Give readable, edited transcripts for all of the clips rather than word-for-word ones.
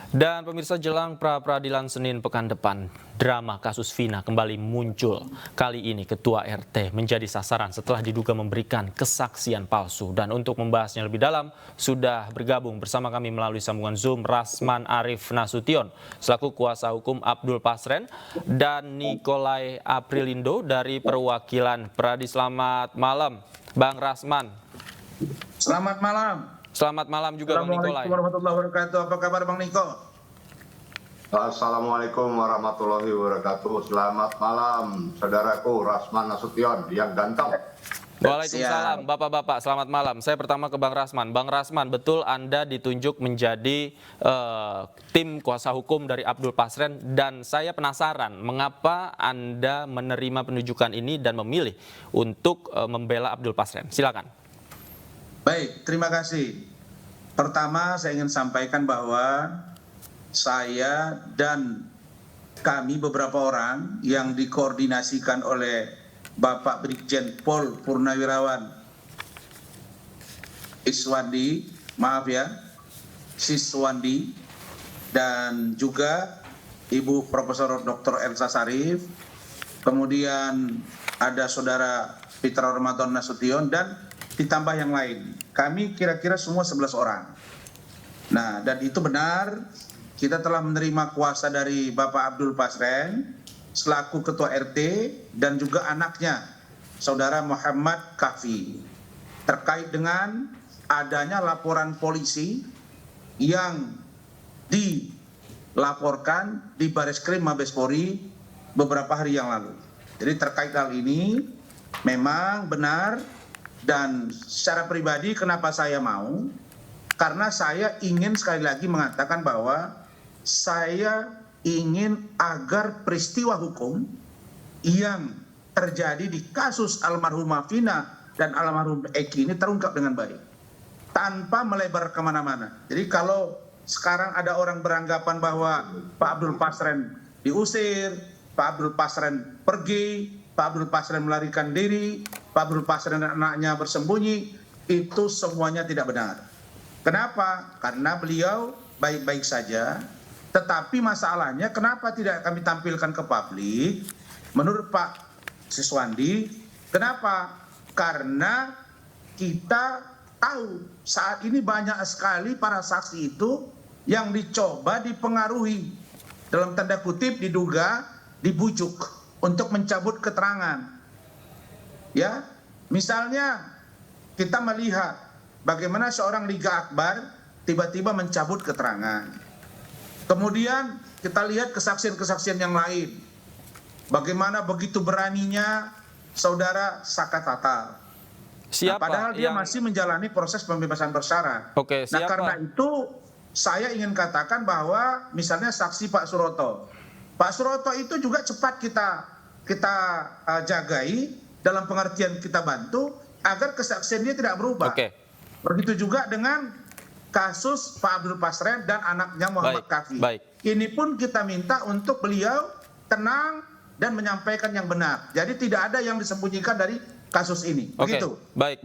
Dan pemirsa, jelang pra-peradilan Senin pekan depan, drama kasus Vina kembali muncul. Kali ini Ketua RT menjadi sasaran setelah diduga memberikan kesaksian palsu. Dan untuk membahasnya lebih dalam, sudah bergabung bersama kami melalui sambungan Zoom Rasman Arif Nasution selaku kuasa hukum Abdul Pasren dan Nikolai Aprilindo dari perwakilan Pradi. Selamat malam, Bang Rasman. Selamat malam. Selamat malam juga Bang Nikolai. Assalamualaikum warahmatullahi wabarakatuh. Apa kabar Bang Niko? Assalamualaikum warahmatullahi wabarakatuh. Selamat malam, saudaraku Rasman Nasution yang ganteng. Waalaikumsalam, Bapak-bapak. Selamat malam. Saya pertama ke Bang Rasman. Bang Rasman, betul Anda ditunjuk menjadi tim kuasa hukum dari Abdul Pasren dan saya penasaran mengapa Anda menerima penunjukan ini dan memilih untuk membela Abdul Pasren. Silakan. Baik, terima kasih. Pertama, saya ingin sampaikan bahwa saya dan kami beberapa orang yang dikoordinasikan oleh Bapak Brigjen Pol Purnawirawan Siswandi dan juga Ibu Profesor Dr. Elsa Sarif, kemudian ada Saudara Fitra Ramadan Nasution dan ditambah yang lain. Kami kira-kira semua 11 orang. Nah, dan itu benar, kita telah menerima kuasa dari Bapak Abdul Pasren selaku Ketua RT dan juga anaknya, Saudara Muhammad Kafi, terkait dengan adanya laporan polisi yang dilaporkan di Bareskrim Mabespori beberapa hari yang lalu. Jadi terkait hal ini memang benar. Dan secara pribadi kenapa saya mau? Karena saya ingin sekali lagi mengatakan bahwa saya ingin agar peristiwa hukum yang terjadi di kasus almarhumah Vina dan almarhum Eki ini terungkap dengan baik. Tanpa melebar kemana-mana. Jadi kalau sekarang ada orang beranggapan bahwa Pak Abdul Pasren diusir, Pak Abdul Pasren pergi, Pak Abdul Pasren melarikan diri, Pak Abdul Pasren dan anaknya bersembunyi, itu semuanya tidak benar. Kenapa? Karena beliau baik-baik saja, tetapi masalahnya kenapa tidak kami tampilkan ke publik? Menurut Pak Siswandi, kenapa? Karena kita tahu saat ini banyak sekali para saksi itu yang dicoba dipengaruhi, dalam tanda kutip diduga dibujuk untuk mencabut keterangan. Ya, misalnya kita melihat bagaimana seorang Liga Akbar tiba-tiba mencabut keterangan. Kemudian kita lihat kesaksian-kesaksian yang lain. Bagaimana begitu beraninya Saudara Saka Tatal. Siapa? Nah, padahal dia masih menjalani proses pembebasan bersyarat. Oke, siapa? Nah, karena itu saya ingin katakan bahwa misalnya saksi Pak Suroto. Pak Suroto itu juga cepat kita jagai dalam pengertian kita bantu agar kesaksian dia tidak berubah. Oke. Begitu juga dengan kasus Pak Abdul Pasren dan anaknya Muhammad Kafi. Baik. Ini pun kita minta untuk beliau tenang dan menyampaikan yang benar. Jadi tidak ada yang disembunyikan dari kasus ini. Begitu. Baik.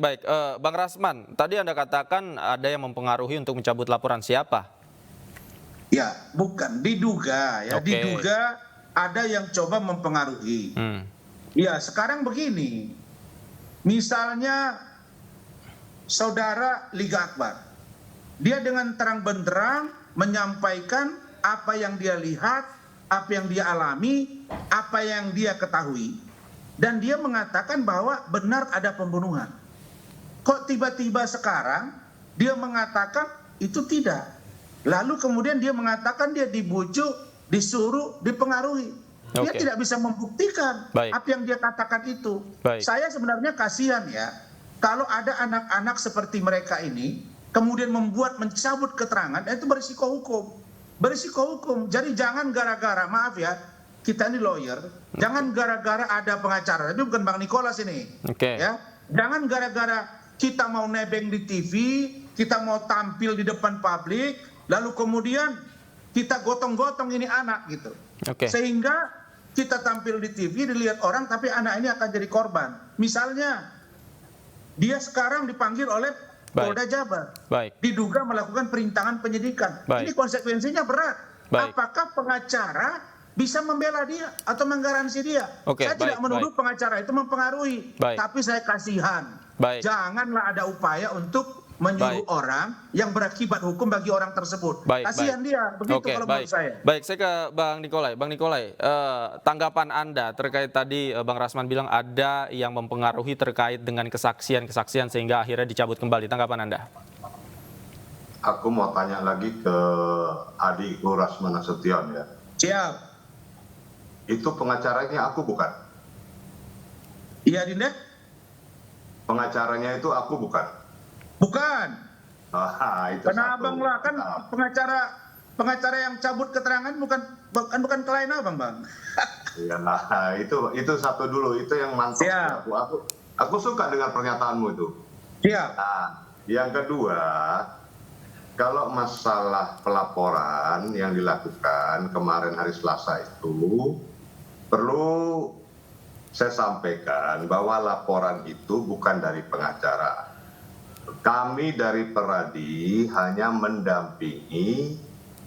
Bang Rasman, tadi Anda katakan ada yang mempengaruhi untuk mencabut laporan, siapa? Ya, bukan diduga ya, diduga ada yang coba mempengaruhi. Ya, sekarang begini. Misalnya Saudara Liga Akbar. Dia dengan terang benderang menyampaikan apa yang dia lihat, apa yang dia alami, apa yang dia ketahui. Dan dia mengatakan bahwa benar ada pembunuhan. Kok tiba-tiba sekarang dia mengatakan itu tidak. Lalu kemudian dia mengatakan dia dibujuk, disuruh, dipengaruhi. Dia tidak bisa membuktikan apa yang dia katakan itu. Saya sebenarnya kasihan ya, kalau ada anak-anak seperti mereka ini, kemudian mencabut keterangan, itu berisiko hukum. Berisiko hukum. Jadi jangan gara-gara, maaf ya, kita ini lawyer, jangan gara-gara ada pengacara. Itu bukan Bang Nicholas ini. Ya, jangan gara-gara kita mau nebeng di TV, kita mau tampil di depan publik, lalu kemudian kita gotong-gotong ini anak gitu. Sehingga kita tampil di TV, dilihat orang, tapi anak ini akan jadi korban. Misalnya, dia sekarang dipanggil oleh Baik. Polda Jabar. Baik. Diduga melakukan perintangan penyidikan. Baik. Ini konsekuensinya berat. Baik. Apakah pengacara bisa membela dia atau menggaransi dia? Oke, Saya tidak baik, menuduh pengacara itu mempengaruhi, Baik. tapi saya kasihan. Baik. Janganlah ada upaya untuk menyuruh Baik. orang yang berakibat hukum bagi orang tersebut. Baik, Kasihan baik. dia, begitu Oke, kalau baik. menurut saya. Baik, saya ke Bang Nikolai. Bang Nikolai, tanggapan Anda terkait tadi Bang Rasman bilang ada yang mempengaruhi terkait dengan kesaksian-kesaksian sehingga akhirnya dicabut kembali. Tanggapan Anda? Aku mau tanya lagi ke adikku Rasman Nasution ya. Siap. Itu pengacaranya aku bukan? Iya, Dinda? Pengacaranya itu aku bukan? Bukan. Itu Karena satu. abang lah kan pengacara yang cabut keterangan bukan klien abang, Bang. Iya, nah, itu satu dulu, itu yang mantap. Siap. Aku suka dengan pernyataanmu itu. Siap. Nah, yang kedua, kalau masalah pelaporan yang dilakukan kemarin hari Selasa itu, perlu saya sampaikan bahwa laporan itu bukan dari pengacara. Kami dari Peradi hanya mendampingi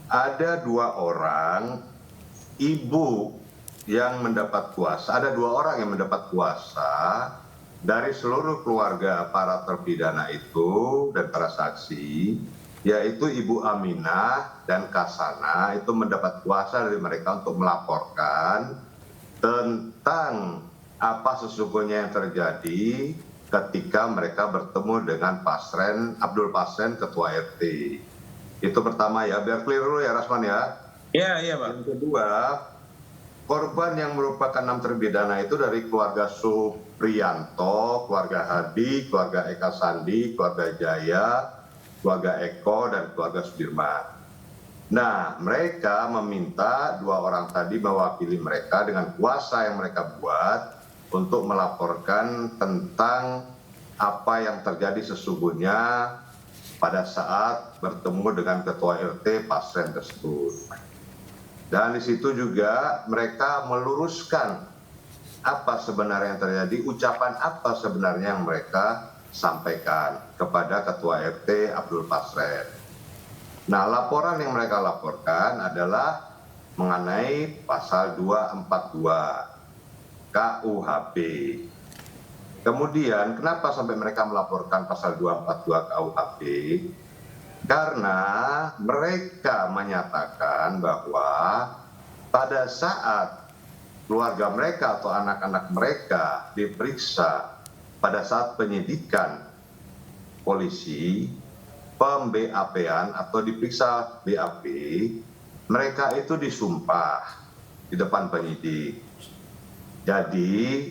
ada 2 orang ibu yang mendapat kuasa, ada 2 orang yang mendapat kuasa dari seluruh keluarga para terpidana itu dan para saksi, yaitu Ibu Aminah dan Kasana itu mendapat kuasa dari mereka untuk melaporkan tentang apa sesungguhnya yang terjadi ketika mereka bertemu dengan Abdul Pasren, Ketua RT. Itu pertama ya, biar clear dulu ya Rasman ya. Iya, Bang. Yang kedua, korban yang merupakan 6 terpidana itu dari keluarga Supriyanto, keluarga Hadi, keluarga Eka Sandi, keluarga Jaya, keluarga Eko, dan keluarga Sudirman. Nah, mereka meminta 2 orang tadi mewakili mereka dengan kuasa yang mereka buat untuk melaporkan tentang apa yang terjadi sesungguhnya pada saat bertemu dengan Ketua RT Pasren tersebut. Dan di situ juga mereka meluruskan apa sebenarnya yang terjadi, ucapan apa sebenarnya yang mereka sampaikan kepada Ketua RT Abdul Pasren. Nah, laporan yang mereka laporkan adalah mengenai pasal 242 KUHP. Kemudian, kenapa sampai mereka melaporkan pasal 242 KUHP? Karena mereka menyatakan bahwa pada saat keluarga mereka atau anak-anak mereka diperiksa pada saat penyidikan polisi, pem-BAP-an atau diperiksa BAP, mereka itu disumpah di depan penyidik. Jadi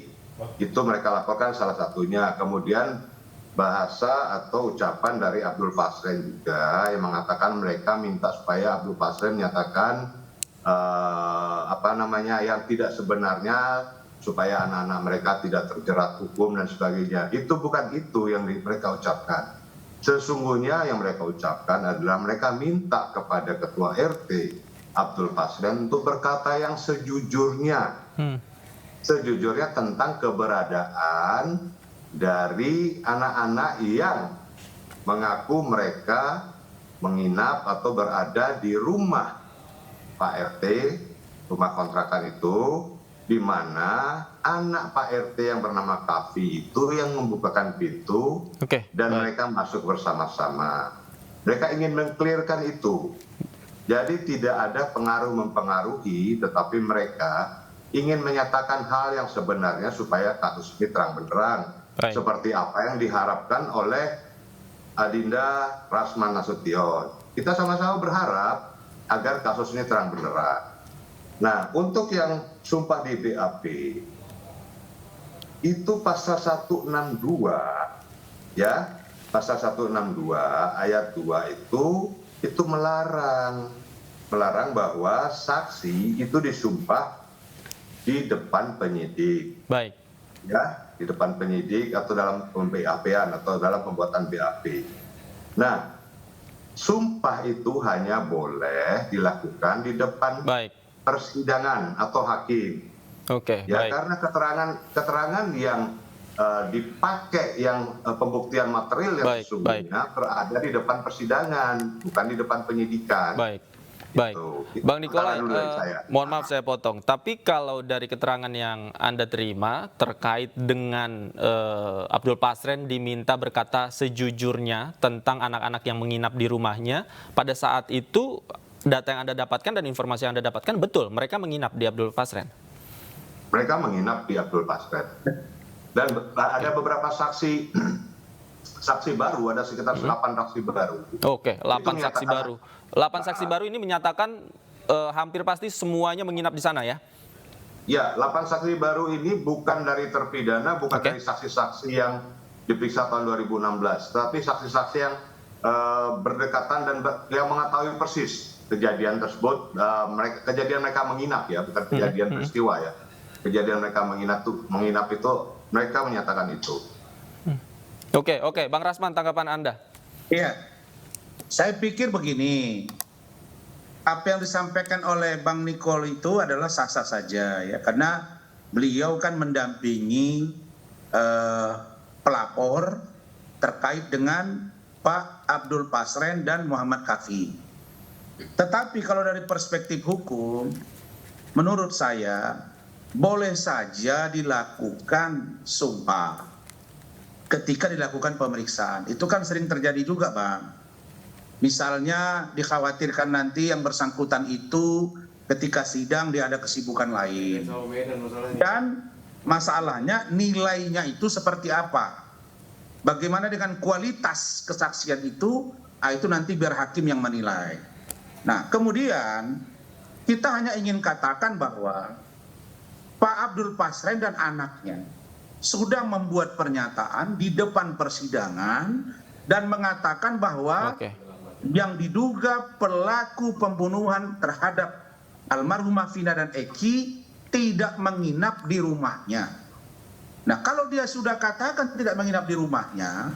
itu mereka laporkan salah satunya. Kemudian bahasa atau ucapan dari Abdul Pasren juga yang mengatakan mereka minta supaya Abdul Pasren menyatakan yang tidak sebenarnya supaya anak-anak mereka tidak terjerat hukum dan sebagainya. Itu bukan itu yang mereka ucapkan. Sesungguhnya yang mereka ucapkan adalah mereka minta kepada Ketua RT Abdul Pasren untuk berkata yang sejujurnya. Sejujurnya tentang keberadaan dari anak-anak yang mengaku mereka menginap atau berada di rumah Pak RT, rumah kontrakan itu, di mana anak Pak RT yang bernama Kavi itu yang membukakan pintu dan mereka masuk bersama-sama. Mereka ingin mengklirkan itu. Jadi tidak ada pengaruh-mempengaruhi, tetapi mereka ingin menyatakan hal yang sebenarnya supaya kasus ini terang benderang. Seperti apa yang diharapkan oleh Adinda Rasman Nasution. Kita sama-sama berharap agar kasus ini terang benderang. Nah, untuk yang sumpah di BAP, itu pasal 162, ya, pasal 162 ayat 2 itu melarang bahwa saksi itu disumpah di depan penyidik. Baik. Ya, di depan penyidik atau dalam BAP-an atau dalam pembuatan BAP. Nah, sumpah itu hanya boleh dilakukan di depan persidangan atau hakim. Oke, ya, baik. karena keterangan yang dipakai yang pembuktian material yang sesungguhnya berada di depan persidangan, bukan di depan penyidikan. Baik. Baik, Bang Nikolai, mohon maaf saya potong. Tapi kalau dari keterangan yang Anda terima terkait dengan Abdul Pasren diminta berkata sejujurnya tentang anak-anak yang menginap di rumahnya, pada saat itu data yang Anda dapatkan dan informasi yang Anda dapatkan betul mereka menginap di Abdul Pasren? Mereka menginap di Abdul Pasren. Dan ada beberapa saksi baru, ada sekitar 8 saksi baru. Oke, 8 saksi baru. 8 saksi baru ini menyatakan hampir pasti semuanya menginap di sana ya? Ya, 8 saksi baru ini bukan dari terpidana, bukan dari saksi-saksi yang diperiksa tahun 2016, tapi saksi-saksi yang berdekatan dan yang mengetahui persis kejadian tersebut. Kejadian mereka menginap ya, bukan kejadian peristiwa ya. Kejadian mereka menginap itu mereka menyatakan itu. Oke, Bang Rasman, tanggapan Anda? Iya, saya pikir begini, apa yang disampaikan oleh Bang Nicole itu adalah sah-sah saja ya, karena beliau kan mendampingi pelapor terkait dengan Pak Abdul Pasren dan Muhammad Kafi. Tetapi kalau dari perspektif hukum, menurut saya boleh saja dilakukan sumpah ketika dilakukan pemeriksaan. Itu kan sering terjadi juga, Bang. Misalnya dikhawatirkan nanti yang bersangkutan itu ketika sidang dia ada kesibukan lain. Dan masalahnya nilainya itu seperti apa? Bagaimana dengan kualitas kesaksian itu? Itu nanti biar hakim yang menilai. Nah, kemudian kita hanya ingin katakan bahwa Pak Abdul Pasren dan anaknya sudah membuat pernyataan di depan persidangan dan mengatakan bahwa yang diduga pelaku pembunuhan terhadap almarhumah Vina dan Eki tidak menginap di rumahnya. Nah, kalau dia sudah katakan tidak menginap di rumahnya,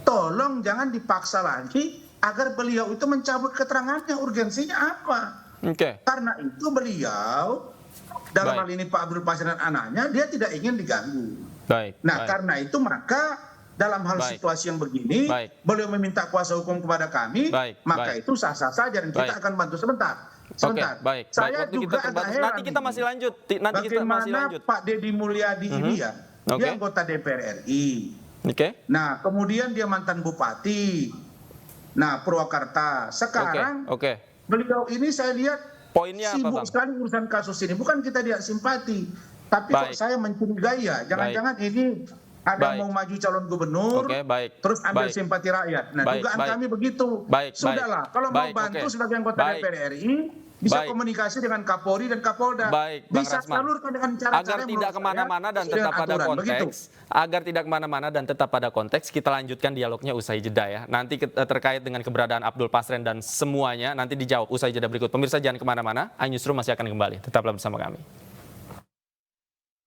tolong jangan dipaksa lagi agar beliau itu mencabut keterangannya. Urgensinya apa? Karena itu beliau dalam hal ini Pak Abdul Pasren dan anaknya, dia tidak ingin diganggu. Karena itu maka dalam hal situasi yang begini, beliau meminta kuasa hukum kepada kami, maka itu sah-sah saja dan kita akan bantu sebentar. Saya juga agak heran. Nanti kita masih lanjut. Bagaimana Pak Deddy Mulyadi ini ya, dia anggota DPR RI. Nah, kemudian dia mantan bupati. Nah, Purwakarta. Sekarang beliau ini saya lihat poinnya sibuk sekali urusan kasus ini. Bukan kita tidak simpati, tapi kok saya mencurigai ya, jangan-jangan ini ada mau maju calon gubernur, terus ambil simpati rakyat. Nah, dugaan kami begitu. Sudahlah, kalau mau bantu sebagai anggota DPR RI, bisa komunikasi dengan Kapolri dan Kapolda. Bisa salurkan dengan cara-cara agar tidak kemana-mana dan tetap pada konteks. Agar tidak kemana-mana dan tetap pada konteks, kita lanjutkan dialognya usai jeda ya. Nanti terkait dengan keberadaan Abdul Pasren dan semuanya, nanti dijawab usai jeda berikut. Pemirsa jangan kemana-mana, iNewsroom masih akan kembali. Tetaplah bersama kami.